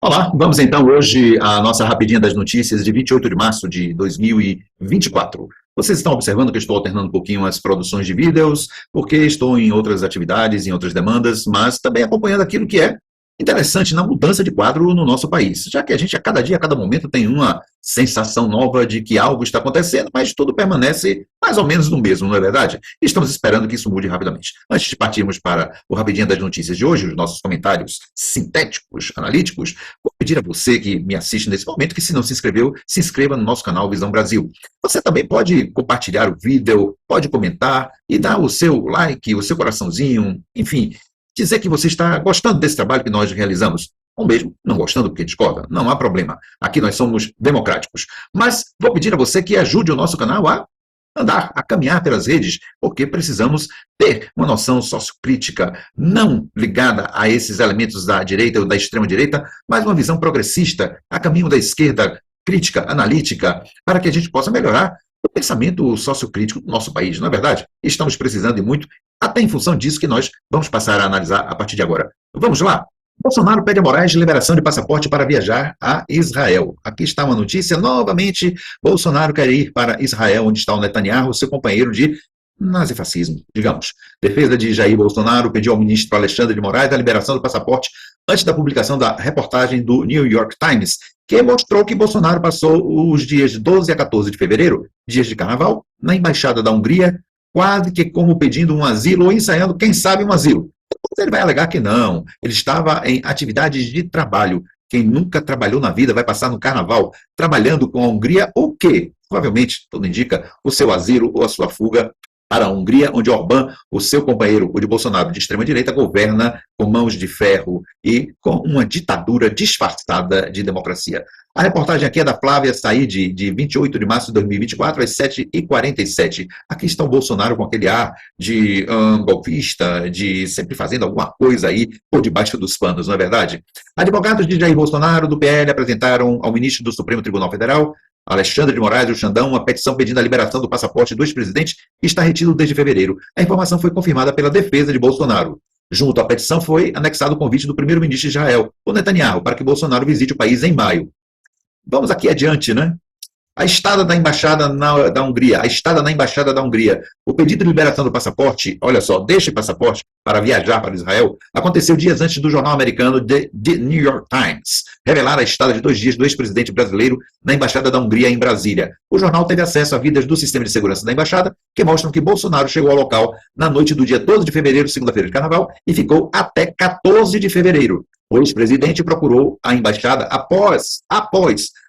Olá, vamos então hoje à nossa rapidinha das notícias de 28 de março de 2024. Vocês estão observando que eu estou alternando um pouquinho as produções de vídeos, porque estou em outras atividades, em outras demandas, mas também acompanhando aquilo que é interessante na mudança de quadro no nosso país, já que a gente a cada dia, a cada momento tem uma sensação nova de que algo está acontecendo, mas tudo permanece mais ou menos no mesmo, não é verdade? Estamos esperando que isso mude rapidamente. Antes de partirmos para o Rapidinho das Notícias de hoje, os nossos comentários sintéticos, analíticos, vou pedir a você que me assiste nesse momento que, se não se inscreveu, se inscreva no nosso canal Visão Brasil. Você também pode compartilhar o vídeo, pode comentar e dar o seu like, o seu coraçãozinho, enfim, dizer que você está gostando desse trabalho que nós realizamos. Ou mesmo não gostando porque discorda, não há problema. Aqui nós somos democráticos. Mas vou pedir a você que ajude o nosso canal a andar, a caminhar pelas redes, porque precisamos ter uma noção sociocrítica não ligada a esses elementos da direita ou da extrema-direita, mas uma visão progressista, a caminho da esquerda, crítica, analítica, para que a gente possa melhorar o pensamento sociocrítico do nosso país, não é verdade? Estamos precisando de muito, até em função disso que nós vamos passar a analisar a partir de agora. Vamos lá? Bolsonaro pede a Moraes liberação de passaporte para viajar a Israel. Aqui está uma notícia, novamente, Bolsonaro quer ir para Israel, onde está o Netanyahu, seu companheiro de nazifascismo, digamos. Defesa de Jair Bolsonaro pediu ao ministro Alexandre de Moraes a liberação do passaporte antes da publicação da reportagem do New York Times, que mostrou que Bolsonaro passou os dias de 12 a 14 de fevereiro, dias de carnaval, na Embaixada da Hungria, quase que como pedindo um asilo ou ensaiando, quem sabe, um asilo. Depois ele vai alegar que não, ele estava em atividades de trabalho. Quem nunca trabalhou na vida vai passar no carnaval trabalhando com a Hungria o quê? Provavelmente, tudo indica, o seu asilo ou a sua fuga para a Hungria, onde Orbán, o seu companheiro, o de Bolsonaro de extrema-direita, governa com mãos de ferro e com uma ditadura disfarçada de democracia. A reportagem aqui é da Flávia Said, de 28 de março de 2024, às 7h47. Aqui está o Bolsonaro com aquele ar de golpista, de sempre fazendo alguma coisa aí por debaixo dos panos, não é verdade? Advogados de Jair Bolsonaro, do PL, apresentaram ao ministro do Supremo Tribunal Federal, Alexandre de Moraes, o Xandão, uma petição pedindo a liberação do passaporte do ex-presidente que está retido desde fevereiro. A informação foi confirmada pela defesa de Bolsonaro. Junto à petição foi anexado o convite do primeiro-ministro de Israel, o Netanyahu, para que Bolsonaro visite o país em maio. Vamos aqui adiante, né? A estada da Embaixada da Hungria, a estada na Embaixada da Hungria, o pedido de liberação do passaporte, olha só, deste passaporte para viajar para Israel, aconteceu dias antes do jornal americano The New York Times revelar a estada de 2 dias do ex-presidente brasileiro na Embaixada da Hungria em Brasília. O jornal teve acesso a vídeos do sistema de segurança da Embaixada que mostram que Bolsonaro chegou ao local na noite do dia 12 de fevereiro, segunda-feira de carnaval, e ficou até 14 de fevereiro. O ex-presidente procurou a embaixada após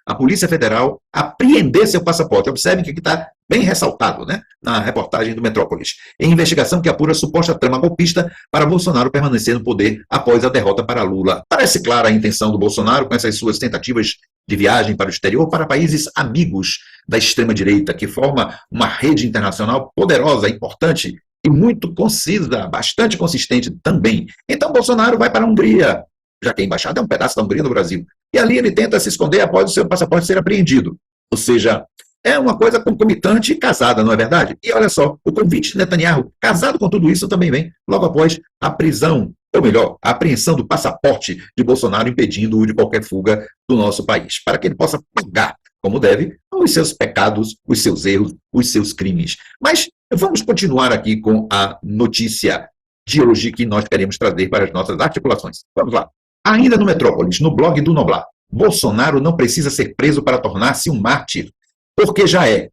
a Polícia Federal apreender seu passaporte. Observem que aqui está bem ressaltado, né, na reportagem do Metrópolis. Em investigação que apura a suposta trama golpista para Bolsonaro permanecer no poder após a derrota para Lula. Parece clara a intenção do Bolsonaro com essas suas tentativas de viagem para o exterior para países amigos da extrema-direita, que forma uma rede internacional poderosa, importante e muito concisa, bastante consistente também. Então Bolsonaro vai para a Hungria, já que a embaixada é um pedaço da Hungria no Brasil. E ali ele tenta se esconder após o seu passaporte ser apreendido. Ou seja, é uma coisa concomitante e casada, não é verdade? E olha só, o convite de Netanyahu, casado com tudo isso, também vem logo após a prisão, ou melhor, a apreensão do passaporte de Bolsonaro, impedindo-o de qualquer fuga do nosso país, para que ele possa pagar, como deve, os seus pecados, os seus erros, os seus crimes. Mas vamos continuar aqui com a notícia de hoje que nós queremos trazer para as nossas articulações. Vamos lá. Ainda no Metrópolis, no blog do Noblar, Bolsonaro não precisa ser preso para tornar-se um mártir, porque já é.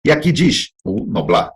E aqui diz o Noblar,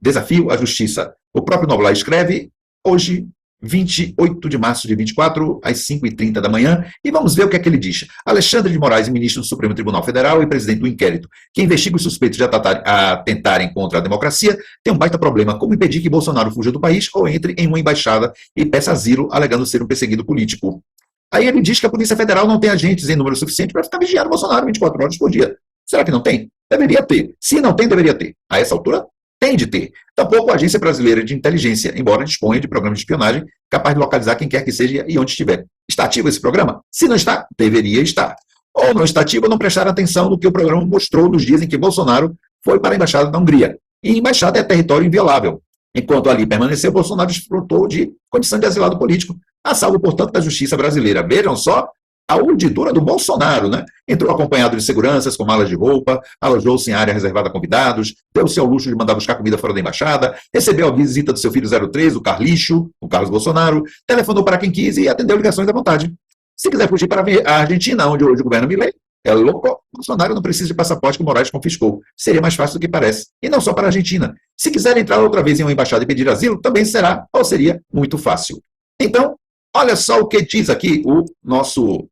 desafio à justiça. O próprio Noblar escreve hoje, 28 de março de 24, às 5h30 da manhã, e vamos ver o que é que ele diz. Alexandre de Moraes, ministro do Supremo Tribunal Federal e presidente do inquérito, que investiga os suspeitos de atentarem contra a democracia, tem um baita problema: como impedir que Bolsonaro fuja do país ou entre em uma embaixada e peça asilo, alegando ser um perseguido político. Aí ele diz que a Polícia Federal não tem agentes em número suficiente para ficar vigiando Bolsonaro 24 horas por dia. Será que não tem? Deveria ter. Se não tem, deveria ter. A essa altura, tem de ter. Tampouco a Agência Brasileira de Inteligência, embora disponha de programas de espionagem capaz de localizar quem quer que seja e onde estiver. Está ativo esse programa? Se não está, deveria estar. Ou não está ativo, não prestar atenção no que o programa mostrou nos dias em que Bolsonaro foi para a Embaixada da Hungria. E a Embaixada é território inviolável. Enquanto ali permaneceu, Bolsonaro desfrutou de condição de asilado político, a salvo, portanto, da justiça brasileira. Vejam só a urdidura do Bolsonaro, né? Entrou acompanhado de seguranças com malas de roupa, alojou-se em área reservada a convidados, deu-se ao luxo de mandar buscar comida fora da embaixada, recebeu a visita do seu filho 03, o Carlixo, o Carlos Bolsonaro, telefonou para quem quis e atendeu ligações à vontade. Se quiser fugir para a Argentina, onde hoje o governo Milei é louco, Bolsonaro não precisa de passaporte que o Moraes confiscou. Seria mais fácil do que parece. E não só para a Argentina. Se quiser entrar outra vez em uma embaixada e pedir asilo, também será, ou seria, muito fácil. Então, olha só o que diz aqui o nosso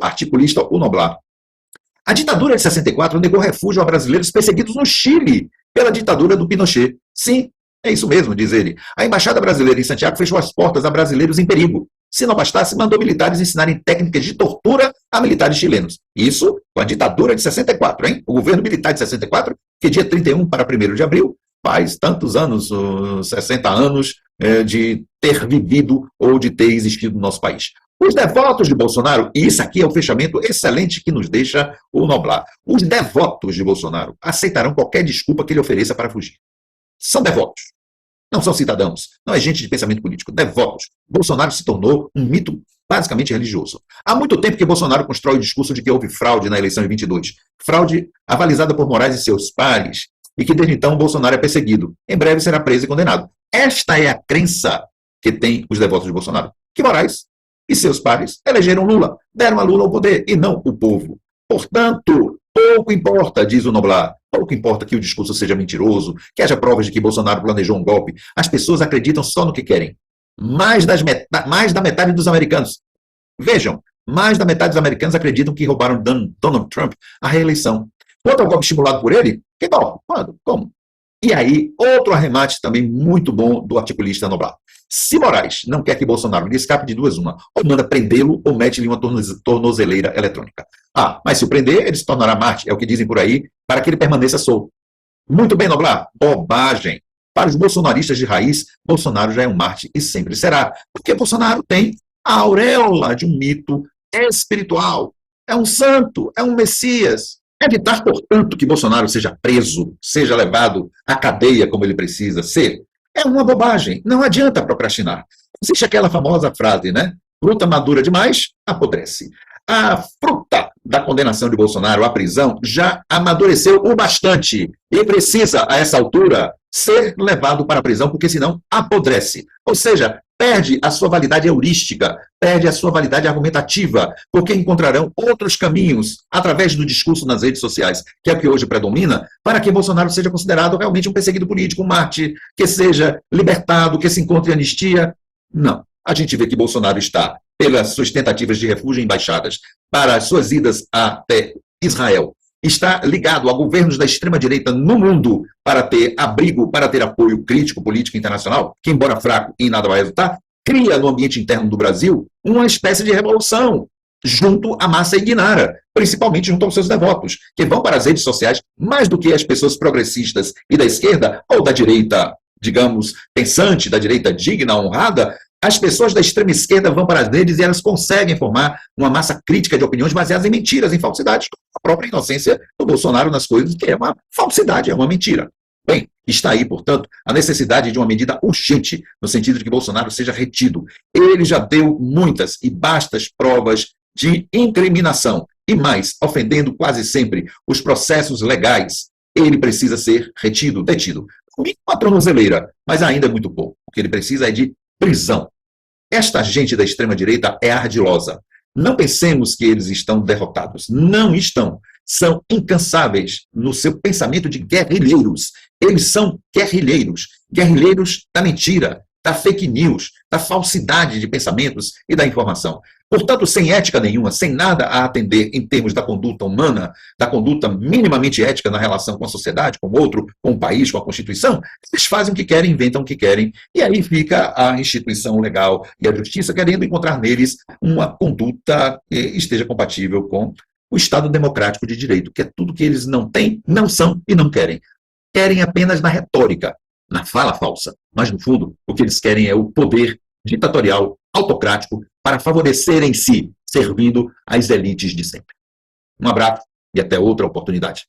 articulista, o Noblar. A ditadura de 64 negou refúgio a brasileiros perseguidos no Chile pela ditadura do Pinochet. Sim, é isso mesmo, diz ele. A embaixada brasileira em Santiago fechou as portas a brasileiros em perigo. Se não bastasse, mandou militares ensinarem técnicas de tortura a militares chilenos. Isso com a ditadura de 64, hein? O governo militar de 64, que dia 31 para 1º de abril, faz tantos anos, 60 anos, de ter vivido ou de ter existido no nosso país. Os devotos de Bolsonaro, e isso aqui é o fechamento excelente que nos deixa o Noblar, os devotos de Bolsonaro aceitarão qualquer desculpa que ele ofereça para fugir. São devotos. Não são cidadãos, não é gente de pensamento político, devotos. Bolsonaro se tornou um mito basicamente religioso. Há muito tempo que Bolsonaro constrói o discurso de que houve fraude na eleição de 22. Fraude avalizada por Moraes e seus pares, e que desde então Bolsonaro é perseguido. Em breve será preso e condenado. Esta é a crença que tem os devotos de Bolsonaro. Que Moraes e seus pares elegeram Lula, deram a Lula o poder e não o povo. Portanto, pouco importa, diz o Noblar, pouco importa que o discurso seja mentiroso, que haja provas de que Bolsonaro planejou um golpe. As pessoas acreditam só no que querem. Mais da metade dos americanos. Vejam, mais da metade dos americanos acreditam que roubaram Donald Trump a reeleição. Quanto ao golpe estimulado por ele, que golpe? Quando? Como? E aí, outro arremate também muito bom do articulista Noblar. Se Moraes não quer que Bolsonaro lhe escape de duas uma, ou manda prendê-lo ou mete-lhe uma tornozeleira eletrônica. Ah, mas se o prender, ele se tornará Marte, é o que dizem por aí, para que ele permaneça solto. Muito bem, Noblar, bobagem. Para os bolsonaristas de raiz, Bolsonaro já é um Marte e sempre será, porque Bolsonaro tem a auréola de um mito espiritual. É um santo, é um Messias. Evitar, portanto, que Bolsonaro seja preso, seja levado à cadeia como ele precisa ser, é uma bobagem. Não adianta procrastinar. Existe aquela famosa frase, né? Fruta madura demais, apodrece. A fruta da condenação de Bolsonaro à prisão já amadureceu o bastante e precisa, a essa altura, ser levado para a prisão, porque senão apodrece. Ou seja, perde a sua validade heurística, perde a sua validade argumentativa, porque encontrarão outros caminhos, através do discurso nas redes sociais, que é o que hoje predomina, para que Bolsonaro seja considerado realmente um perseguido político, um mártir, que seja libertado, que se encontre anistia. Não. A gente vê que Bolsonaro está, pelas suas tentativas de refúgio em embaixadas, para as suas idas até Israel, está ligado a governos da extrema-direita no mundo para ter abrigo, para ter apoio crítico, político internacional, que, embora fraco e nada vai resultar, cria no ambiente interno do Brasil uma espécie de revolução junto à massa ignara, principalmente junto aos seus devotos, que vão para as redes sociais mais do que as pessoas progressistas e da esquerda ou da direita, digamos, pensante, da direita digna, honrada. As pessoas da extrema esquerda vão para as redes e elas conseguem formar uma massa crítica de opiniões baseadas em mentiras, em falsidades, como a própria inocência do Bolsonaro nas coisas, que é uma falsidade, é uma mentira. Bem, está aí, portanto, a necessidade de uma medida urgente, no sentido de que Bolsonaro seja retido. Ele já deu muitas e bastas provas de incriminação, e mais, ofendendo quase sempre os processos legais. Ele precisa ser retido, detido. Comigo uma tornozeleira, mas ainda é muito pouco. O que ele precisa é de prisão. Esta gente da extrema-direita é ardilosa. Não pensemos que eles estão derrotados. Não estão. São incansáveis no seu pensamento de guerrilheiros. Eles são guerrilheiros. Guerrilheiros da mentira, da fake news, da falsidade de pensamentos e da informação. Portanto, sem ética nenhuma, sem nada a atender em termos da conduta humana, da conduta minimamente ética na relação com a sociedade, com o outro, com o país, com a Constituição, eles fazem o que querem, inventam o que querem, e aí fica a instituição legal e a justiça querendo encontrar neles uma conduta que esteja compatível com o Estado democrático de direito, que é tudo que eles não têm, não são e não querem. Querem apenas na retórica, na fala falsa, mas no fundo o que eles querem é o poder ditatorial, autocrático, para favorecerem-se, servindo às elites de sempre. Um abraço e até outra oportunidade.